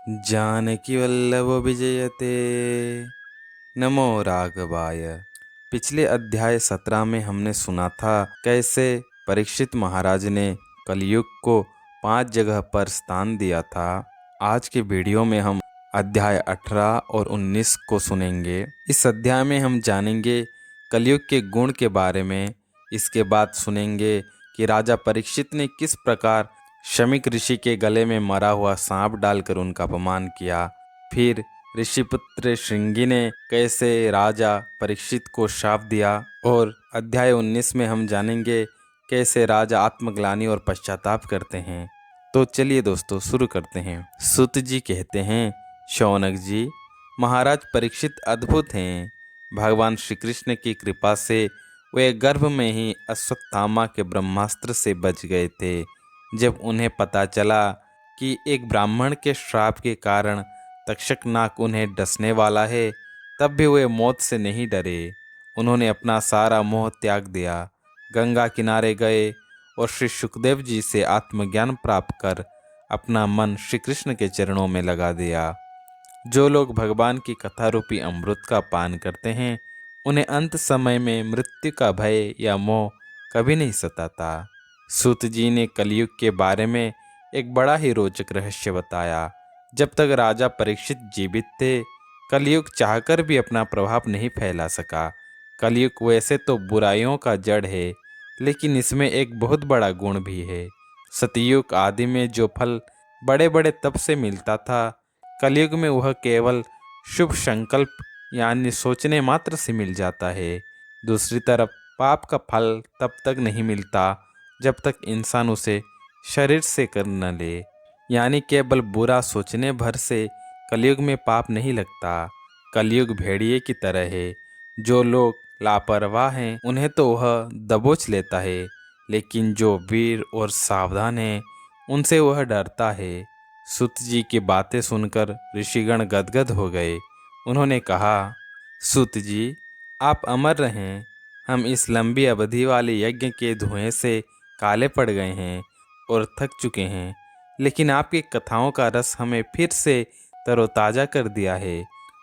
जानकी वल्लभ विजयते। नमो राघवाय। पिछले अध्याय 17 में हमने सुना था कैसे परीक्षित महाराज ने कलयुग को 5 जगह पर स्थान दिया था। आज के वीडियो में हम अध्याय 18 और 19 को सुनेंगे। इस अध्याय में हम जानेंगे कलयुग के गुण के बारे में। इसके बाद सुनेंगे कि राजा परीक्षित ने किस प्रकार शमीक ऋषि के गले में मरा हुआ सांप डालकर उनका अपमान किया। फिर ऋषिपुत्र श्रृंगी ने कैसे राजा परीक्षित को शाप दिया। और अध्याय 19 में हम जानेंगे कैसे राजा आत्मग्लानि और पश्चाताप करते हैं। तो चलिए दोस्तों शुरू करते हैं। सुत जी कहते हैं, शौनक जी, महाराज परीक्षित अद्भुत हैं। भगवान श्री कृष्ण की कृपा से वे गर्भ में ही अश्वत्थामा के ब्रह्मास्त्र से बच गए थे। जब उन्हें पता चला कि एक ब्राह्मण के श्राप के कारण तक्षकनाग उन्हें डसने वाला है, तब भी वे मौत से नहीं डरे। उन्होंने अपना सारा मोह त्याग दिया, गंगा किनारे गए और श्री सुखदेव जी से आत्मज्ञान प्राप्त कर अपना मन श्री कृष्ण के चरणों में लगा दिया। जो लोग भगवान की कथा रूपी अमृत का पान करते हैं, उन्हें अंत समय में मृत्यु का भय या मोह कभी नहीं सताता। सूत जी ने कलयुग के बारे में एक बड़ा ही रोचक रहस्य बताया। जब तक राजा परीक्षित जीवित थे, कलयुग चाहकर भी अपना प्रभाव नहीं फैला सका। कलयुग वैसे तो बुराइयों का जड़ है, लेकिन इसमें एक बहुत बड़ा गुण भी है। सतयुग आदि में जो फल बड़े बड़े तप से मिलता था, कलयुग में वह केवल शुभ संकल्प यानी सोचने मात्र से मिल जाता है। दूसरी तरफ पाप का फल तब तक नहीं मिलता जब तक इंसान उसे शरीर से कर न ले, यानी केवल बुरा सोचने भर से कलयुग में पाप नहीं लगता। कलयुग भेड़िए की तरह है। जो लोग लापरवाह हैं उन्हें तो वह दबोच लेता है, लेकिन जो वीर और सावधान हैं उनसे वह डरता है। सुत जी की बातें सुनकर ऋषिगण गदगद हो गए। उन्होंने कहा, सुत जी, आप अमर रहें। हम इस लंबी अवधि वाले यज्ञ के धुएं से काले पड़ गए हैं और थक चुके हैं, लेकिन आपकी कथाओं का रस हमें फिर से तरोताज़ा कर दिया है।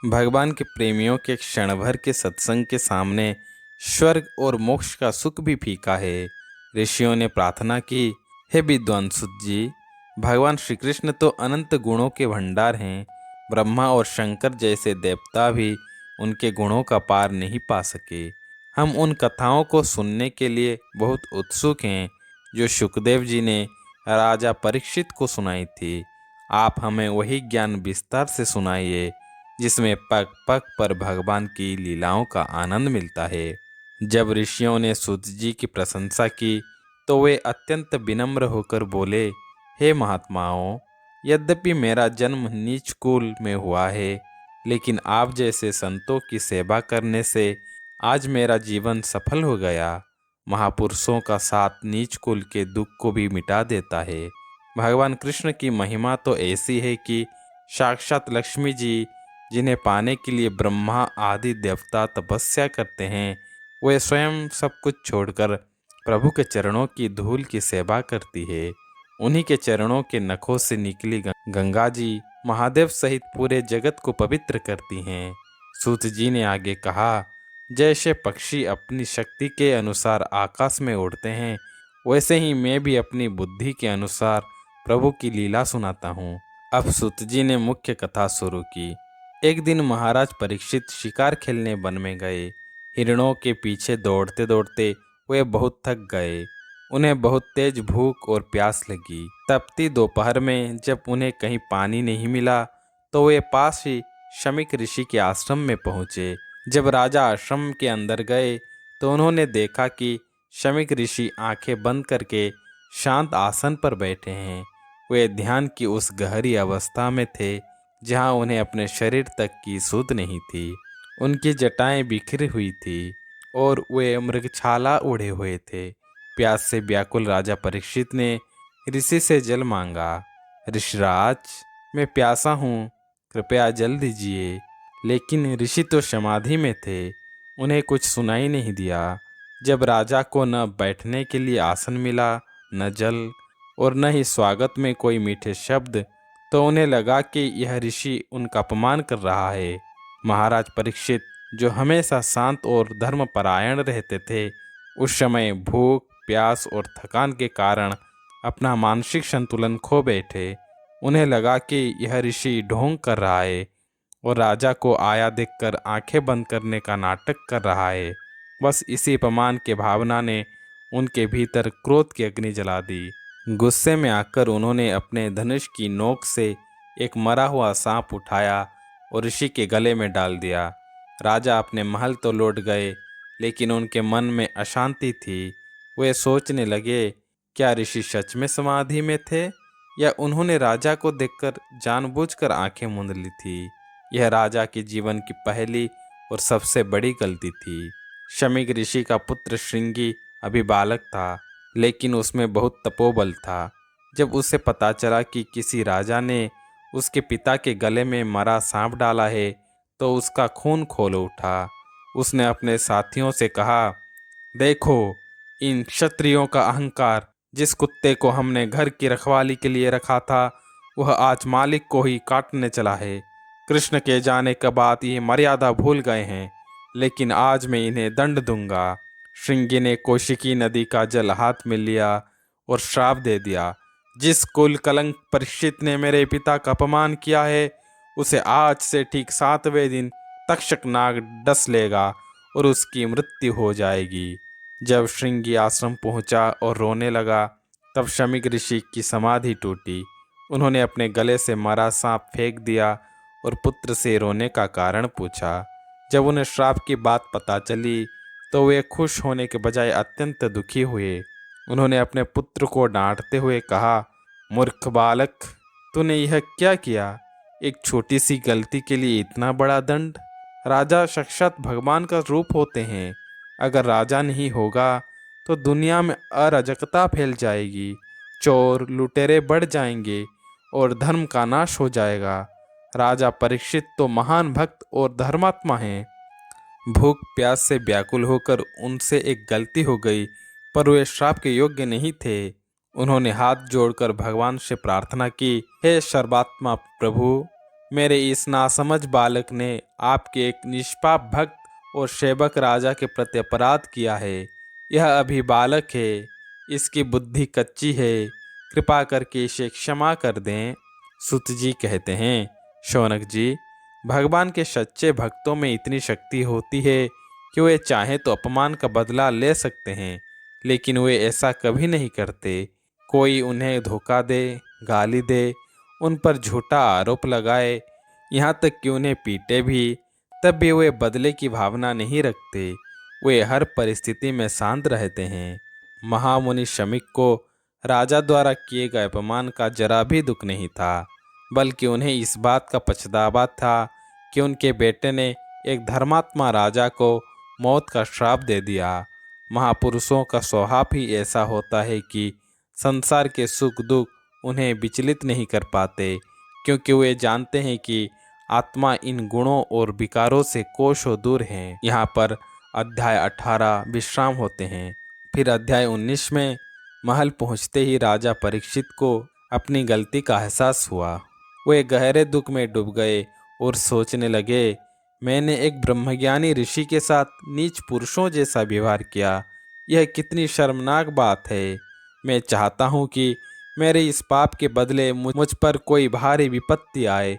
भगवान के प्रेमियों के क्षण भर के सत्संग के सामने स्वर्ग और मोक्ष का सुख भी फीका है। ऋषियों ने प्रार्थना की, हे विद्वान सुत जी, भगवान श्री कृष्ण तो अनंत गुणों के भंडार हैं। ब्रह्मा और शंकर जैसे देवता भी उनके गुणों का पार नहीं पा सके। हम उन कथाओं को सुनने के लिए बहुत उत्सुक हैं जो सुखदेव जी ने राजा परीक्षित को सुनाई थी। आप हमें वही ज्ञान विस्तार से सुनाइए जिसमें पग पग पर भगवान की लीलाओं का आनंद मिलता है। जब ऋषियों ने सूत जी की प्रशंसा की तो वे अत्यंत विनम्र होकर बोले, हे महात्माओं, यद्यपि मेरा जन्म नीच कुल में हुआ है, लेकिन आप जैसे संतों की सेवा करने से आज मेरा जीवन सफल हो गया। महापुरुषों का साथ नीच कुल के दुख को भी मिटा देता है। भगवान कृष्ण की महिमा तो ऐसी है कि साक्षात लक्ष्मी जी, जिन्हें पाने के लिए ब्रह्मा आदि देवता तपस्या करते हैं, वे स्वयं सब कुछ छोड़कर प्रभु के चरणों की धूल की सेवा करती है। उन्हीं के चरणों के नखों से निकली गंगा जी महादेव सहित पूरे जगत को पवित्र करती हैं। सूत जी ने आगे कहा, जैसे पक्षी अपनी शक्ति के अनुसार आकाश में उड़ते हैं, वैसे ही मैं भी अपनी बुद्धि के अनुसार प्रभु की लीला सुनाता हूँ। अब सूत जी ने मुख्य कथा शुरू की। एक दिन महाराज परीक्षित शिकार खेलने वन में गए। हिरणों के पीछे दौड़ते दौड़ते वे बहुत थक गए। उन्हें बहुत तेज भूख और प्यास लगी। तपती दोपहर में जब उन्हें कहीं पानी नहीं मिला तो वे पास ही शमीक ऋषि के आश्रम में पहुँचे। जब राजा आश्रम के अंदर गए तो उन्होंने देखा कि शमीक ऋषि आंखें बंद करके शांत आसन पर बैठे हैं। वे ध्यान की उस गहरी अवस्था में थे जहां उन्हें अपने शरीर तक की सुध नहीं थी। उनकी जटाएं बिखरी हुई थी और वे मृगछाला उड़े हुए थे। प्यास से व्याकुल राजा परीक्षित ने ऋषि से जल मांगा। ऋषिराज, मैं प्यासा हूँ, कृपया जल दीजिए। लेकिन ऋषि तो समाधि में थे, उन्हें कुछ सुनाई नहीं दिया। जब राजा को न बैठने के लिए आसन मिला, न जल और न ही स्वागत में कोई मीठे शब्द, तो उन्हें लगा कि यह ऋषि उनका अपमान कर रहा है। महाराज परीक्षित, जो हमेशा शांत और धर्मपरायण रहते थे, उस समय भूख, प्यास और थकान के कारण अपना मानसिक संतुलन खो बैठे। उन्हें लगा कि यह ऋषि ढोंग कर रहा है और राजा को आया देखकर आंखें बंद करने का नाटक कर रहा है। बस इसी अपमान के भावना ने उनके भीतर क्रोध की अग्नि जला दी। गुस्से में आकर उन्होंने अपने धनुष की नोक से एक मरा हुआ सांप उठाया और ऋषि के गले में डाल दिया। राजा अपने महल तो लौट गए, लेकिन उनके मन में अशांति थी। वे सोचने लगे, क्या ऋषि सच में समाधि में थे या उन्होंने राजा को देखकर जानबूझकर आंखें मूंद ली थी। यह राजा के जीवन की पहली और सबसे बड़ी गलती थी। शमीक ऋषि का पुत्र श्रृंगी अभी बालक था, लेकिन उसमें बहुत तपोबल था। जब उसे पता चला कि किसी राजा ने उसके पिता के गले में मरा सांप डाला है, तो उसका खून खौल उठा। उसने अपने साथियों से कहा, देखो, इन क्षत्रियों का अहंकार। जिस कुत्ते को हमने घर की रखवाली के लिए रखा था, वह आज मालिक को ही काटने चला है। कृष्ण के जाने के बाद ये मर्यादा भूल गए हैं, लेकिन आज मैं इन्हें दंड दूंगा। श्रृंगी ने कौशिकी नदी का जल हाथ में लिया और श्राप दे दिया, जिस कुल कलंक परीक्षित ने मेरे पिता का अपमान किया है, उसे आज से ठीक 7वें दिन तक्षक नाग डस लेगा और उसकी मृत्यु हो जाएगी। जब श्रृंगी आश्रम पहुंचा और रोने लगा, तब शमीक ऋषि की समाधि टूटी। उन्होंने अपने गले से मरा सांप फेंक दिया और पुत्र से रोने का कारण पूछा। जब उन्हें श्राप की बात पता चली, तो वे खुश होने के बजाय अत्यंत दुखी हुए। उन्होंने अपने पुत्र को डांटते हुए कहा, मूर्ख बालक, तूने यह क्या किया? एक छोटी सी गलती के लिए इतना बड़ा दंड? राजा साक्षात भगवान का रूप होते हैं। अगर राजा नहीं होगा तो दुनिया में अराजकता फैल जाएगी, चोर लुटेरे बढ़ जाएंगे और धर्म का नाश हो जाएगा। राजा परीक्षित तो महान भक्त और धर्मात्मा हैं। भूख प्यास से व्याकुल होकर उनसे एक गलती हो गई, पर वे श्राप के योग्य नहीं थे। उन्होंने हाथ जोड़कर भगवान से प्रार्थना की, हे सर्वात्मा प्रभु, मेरे इस नासमझ बालक ने आपके एक निष्पाप भक्त और सेवक राजा के प्रति अपराध किया है। यह अभी बालक है, इसकी बुद्धि कच्ची है, कृपा करके इसे क्षमा कर दें। सुत जी कहते हैं, शौनक जी, भगवान के सच्चे भक्तों में इतनी शक्ति होती है कि वे चाहें तो अपमान का बदला ले सकते हैं, लेकिन वे ऐसा कभी नहीं करते। कोई उन्हें धोखा दे, गाली दे, उन पर झूठा आरोप लगाए, यहाँ तक कि उन्हें पीटे भी, तब भी वे बदले की भावना नहीं रखते। वे हर परिस्थिति में शांत रहते हैं। महामुनि शमीक को राजा द्वारा किए गए अपमान का जरा भी दुख नहीं था, बल्कि उन्हें इस बात का पछतावा था कि उनके बेटे ने एक धर्मात्मा राजा को मौत का श्राप दे दिया। महापुरुषों का स्वभाव ही ऐसा होता है कि संसार के सुख दुख उन्हें विचलित नहीं कर पाते, क्योंकि वे जानते हैं कि आत्मा इन गुणों और विकारों से कोसों दूर है। यहाँ पर अध्याय 18 विश्राम होते हैं। फिर अध्याय 19 में महल पहुँचते ही राजा परीक्षित को अपनी गलती का एहसास हुआ। वे गहरे दुख में डूब गए और सोचने लगे, मैंने एक ब्रह्मज्ञानी ऋषि के साथ नीच पुरुषों जैसा व्यवहार किया। यह कितनी शर्मनाक बात है। मैं चाहता हूँ कि मेरे इस पाप के बदले मुझ पर कोई भारी विपत्ति आए,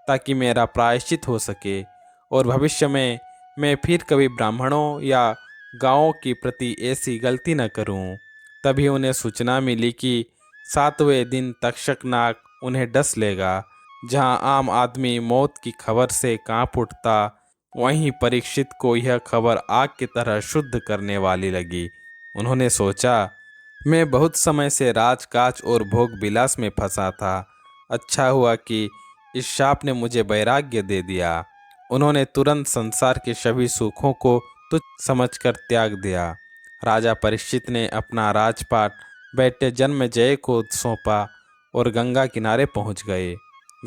ताकि मेरा प्रायश्चित हो सके और भविष्य में मैं फिर कभी ब्राह्मणों या गांवों के प्रति ऐसी गलती न करूं। तभी उन्हें सूचना मिली कि 7वें दिन तक्षक नाग उन्हें डस लेगा। जहां आम आदमी मौत की खबर से कांप उठता, वहीं परीक्षित को यह खबर आग की तरह शुद्ध करने वाली लगी। उन्होंने सोचा, मैं बहुत समय से राजकाज और भोग विलास में फंसा था। अच्छा हुआ कि इस शाप ने मुझे वैराग्य दे दिया। उन्होंने तुरंत संसार के सभी सुखों को तुच्छ समझकर त्याग दिया। राजा परीक्षित ने अपना राजपाट बेटे जन्मेजय को सौंपा और गंगा किनारे पहुंच गए।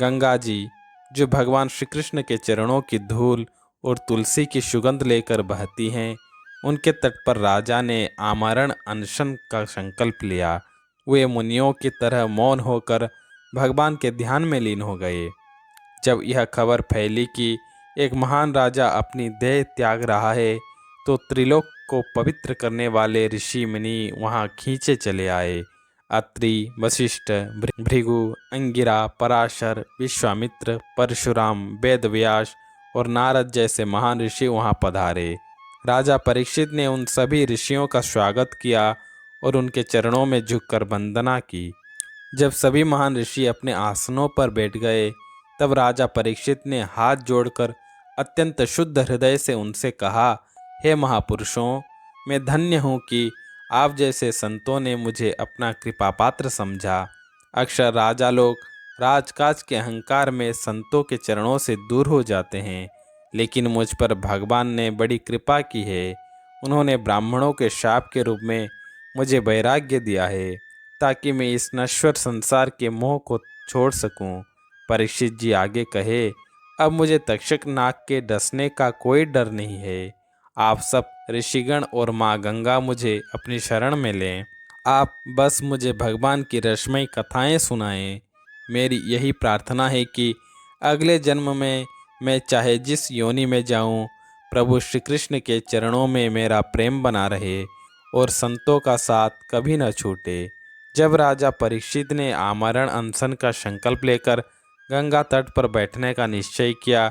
गंगा जी, जो भगवान श्री कृष्ण के चरणों की धूल और तुलसी की सुगंध लेकर बहती हैं, उनके तट पर राजा ने आमरण अनशन का संकल्प लिया। वे मुनियों की तरह मौन होकर भगवान के ध्यान में लीन हो गए। जब यह खबर फैली कि एक महान राजा अपनी देह त्याग रहा है, तो त्रिलोक को पवित्र करने वाले ऋषि मुनि वहां खींचे चले आए। अत्रि, वशिष्ठ, भृगु, अंगिरा, पराशर, विश्वामित्र, परशुराम, वेदव्यास और नारद जैसे महान ऋषि वहां पधारे। राजा परीक्षित ने उन सभी ऋषियों का स्वागत किया और उनके चरणों में झुककर वंदना की। जब सभी महान ऋषि अपने आसनों पर बैठ गए, तब राजा परीक्षित ने हाथ जोड़कर अत्यंत शुद्ध हृदय से उनसे कहा, हे महापुरुषों, मैं धन्य हूँ कि आप जैसे संतों ने मुझे अपना कृपा पात्र समझा। अक्सर राजा लोग राजकाज के अहंकार में संतों के चरणों से दूर हो जाते हैं, लेकिन मुझ पर भगवान ने बड़ी कृपा की है। उन्होंने ब्राह्मणों के शाप के रूप में मुझे वैराग्य दिया है, ताकि मैं इस नश्वर संसार के मोह को छोड़ सकूं। परीक्षित जी आगे कहे, अब मुझे तक्षक नाग के डसने का कोई डर नहीं है। आप सब ऋषिगण और माँ गंगा मुझे अपनी शरण में लें। आप बस मुझे भगवान की रसमयी कथाएं सुनाएं। मेरी यही प्रार्थना है कि अगले जन्म में मैं चाहे जिस योनि में जाऊं, प्रभु श्री कृष्ण के चरणों में मेरा प्रेम बना रहे और संतों का साथ कभी न छूटे। जब राजा परीक्षित ने आमरण अनशन का संकल्प लेकर गंगा तट पर बैठने का निश्चय किया,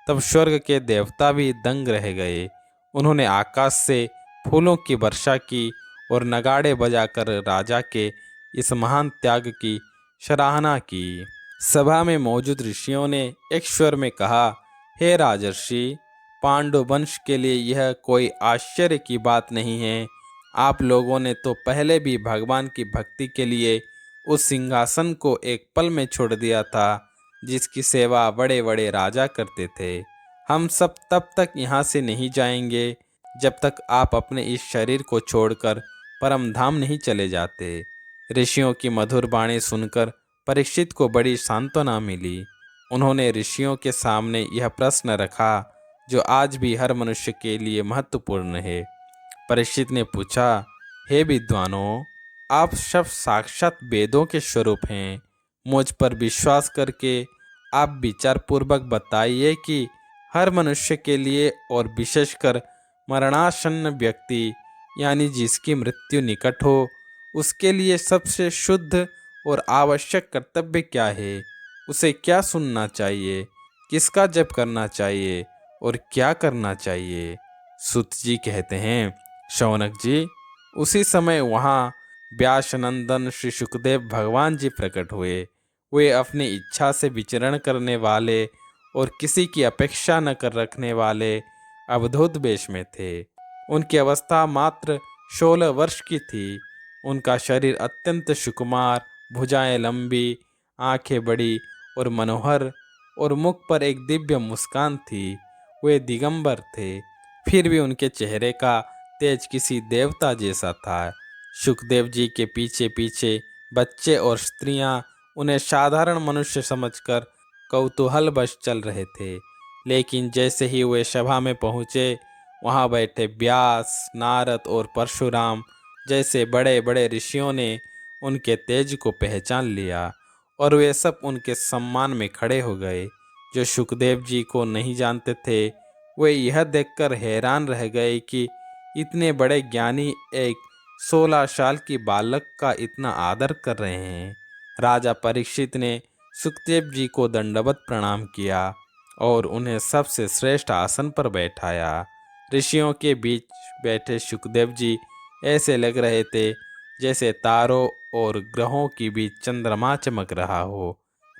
तब स्वर्ग के देवता भी दंग रह गए। उन्होंने आकाश से फूलों की वर्षा की और नगाड़े बजाकर राजा के इस महान त्याग की सराहना की। सभा में मौजूद ऋषियों ने एक स्वर में कहा, हे राजर्षि, पांडु वंश के लिए यह कोई आश्चर्य की बात नहीं है। आप लोगों ने तो पहले भी भगवान की भक्ति के लिए उस सिंहासन को एक पल में छोड़ दिया था, जिसकी सेवा बड़े बड़े राजा करते थे। हम सब तब तक यहाँ से नहीं जाएंगे जब तक आप अपने इस शरीर को छोड़कर परम धाम नहीं चले जाते। ऋषियों की मधुर वाणी सुनकर परीक्षित को बड़ी सांत्वना मिली। उन्होंने ऋषियों के सामने यह प्रश्न रखा, जो आज भी हर मनुष्य के लिए महत्वपूर्ण है। परीक्षित ने पूछा, हे विद्वानों, आप सब साक्षात वेदों के स्वरूप हैं। मुझ पर विश्वास करके आप विचारपूर्वक बताइए कि हर मनुष्य के लिए और विशेषकर मरणासन्न व्यक्ति, यानी जिसकी मृत्यु निकट हो, उसके लिए सबसे शुद्ध और आवश्यक कर्तव्य क्या है। उसे क्या सुनना चाहिए, किसका जप करना चाहिए और क्या करना चाहिए। सुत जी कहते हैं, शौनक जी, उसी समय वहाँ व्यासनंदन श्री सुखदेव भगवान जी प्रकट हुए। वे अपनी इच्छा से विचरण करने वाले और किसी की अपेक्षा न कर रखने वाले अवधूत वेश में थे। उनकी अवस्था मात्र 16 वर्ष की थी। उनका शरीर अत्यंत सुकुमार, भुजाएं लंबी, आंखें बड़ी और मनोहर, और मुख पर एक दिव्य मुस्कान थी। वे दिगंबर थे, फिर भी उनके चेहरे का तेज किसी देवता जैसा था। सुखदेव जी के पीछे पीछे बच्चे और स्त्रियां उन्हें साधारण मनुष्य समझकर कौतूहलवश चल रहे थे, लेकिन जैसे ही वे सभा में पहुँचे, वहाँ बैठे व्यास, नारद और परशुराम जैसे बड़े बड़े ऋषियों ने उनके तेज को पहचान लिया और वे सब उनके सम्मान में खड़े हो गए। जो सुखदेव जी को नहीं जानते थे, वे यह देखकर हैरान रह गए कि इतने बड़े ज्ञानी एक 16 साल की बालक का इतना आदर कर रहे हैं। राजा परीक्षित ने सुखदेव जी को दंडवत प्रणाम किया और उन्हें सबसे श्रेष्ठ आसन पर बैठाया। ऋषियों के बीच बैठे सुखदेव जी ऐसे लग रहे थे जैसे तारों और ग्रहों के बीच चंद्रमा चमक रहा हो।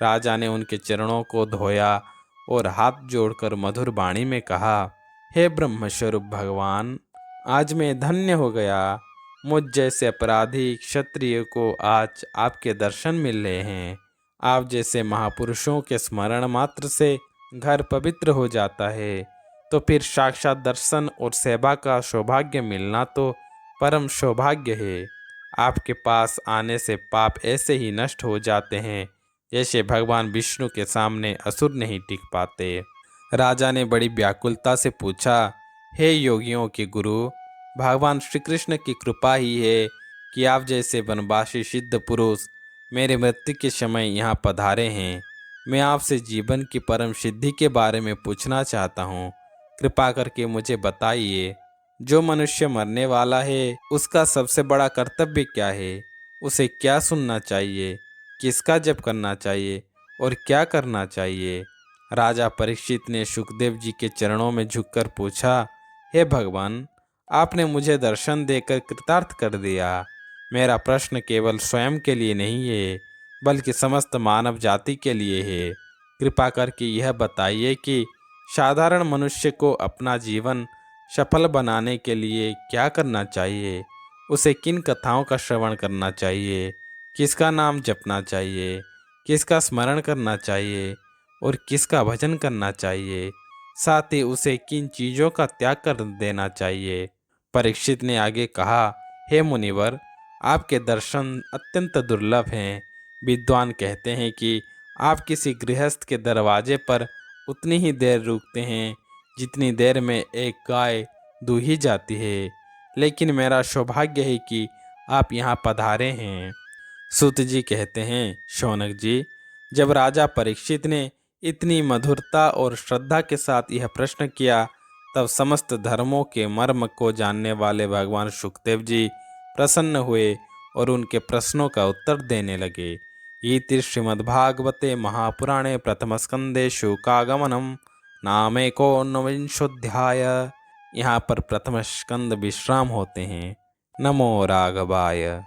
राजा ने उनके चरणों को धोया और हाथ जोड़कर मधुर वाणी में कहा, हे ब्रह्मस्वरूप भगवान, आज मैं धन्य हो गया। मुझ जैसे अपराधी क्षत्रिय को आज आपके दर्शन मिल रहे हैं। आप जैसे महापुरुषों के स्मरण मात्र से घर पवित्र हो जाता है, तो फिर साक्षात दर्शन और सेवा का सौभाग्य मिलना तो परम सौभाग्य है। आपके पास आने से पाप ऐसे ही नष्ट हो जाते हैं जैसे भगवान विष्णु के सामने असुर नहीं टिक पाते। राजा ने बड़ी व्याकुलता से पूछा, हे योगियों के गुरु, भगवान श्री कृष्ण की कृपा ही है कि आप जैसे वनवासी सिद्ध पुरुष मेरे मृत्यु के समय यहाँ पधारे हैं। मैं आपसे जीवन की परम सिद्धि के बारे में पूछना चाहता हूँ। कृपा करके मुझे बताइए, जो मनुष्य मरने वाला है उसका सबसे बड़ा कर्तव्य क्या है? उसे क्या सुनना चाहिए, किसका जप करना चाहिए और क्या करना चाहिए? राजा परीक्षित ने सुखदेव जी के चरणों में झुककर पूछा, हे भगवान, आपने मुझे दर्शन देकर कृतार्थ कर दिया। मेरा प्रश्न केवल स्वयं के लिए नहीं है, बल्कि समस्त मानव जाति के लिए है। कृपा करके यह बताइए कि साधारण मनुष्य को अपना जीवन सफल बनाने के लिए क्या करना चाहिए? उसे किन कथाओं का श्रवण करना चाहिए, किसका नाम जपना चाहिए, किसका स्मरण करना चाहिए और किसका भजन करना चाहिए? साथ ही उसे किन चीज़ों का त्याग कर देना चाहिए? परीक्षित ने आगे कहा, हे मुनिवर, आपके दर्शन अत्यंत दुर्लभ हैं। विद्वान कहते हैं कि आप किसी गृहस्थ के दरवाजे पर उतनी ही देर रुकते हैं जितनी देर में एक गाय दूही जाती है, लेकिन मेरा सौभाग्य है कि आप यहाँ पधारे हैं। सूत जी कहते हैं, शौनक जी, जब राजा परीक्षित ने इतनी मधुरता और श्रद्धा के साथ यह प्रश्न किया, तब समस्त धर्मों के मर्म को जानने वाले भगवान सुखदेव जी प्रसन्न हुए और उनके प्रश्नों का उत्तर देने लगे। इति श्रीमद्भागवते महापुराणे प्रथम स्कंदे शुकागमनम नामेकोनविंशोऽध्याय। यहाँ पर प्रथम स्कंद विश्राम होते हैं। नमो राघवाय।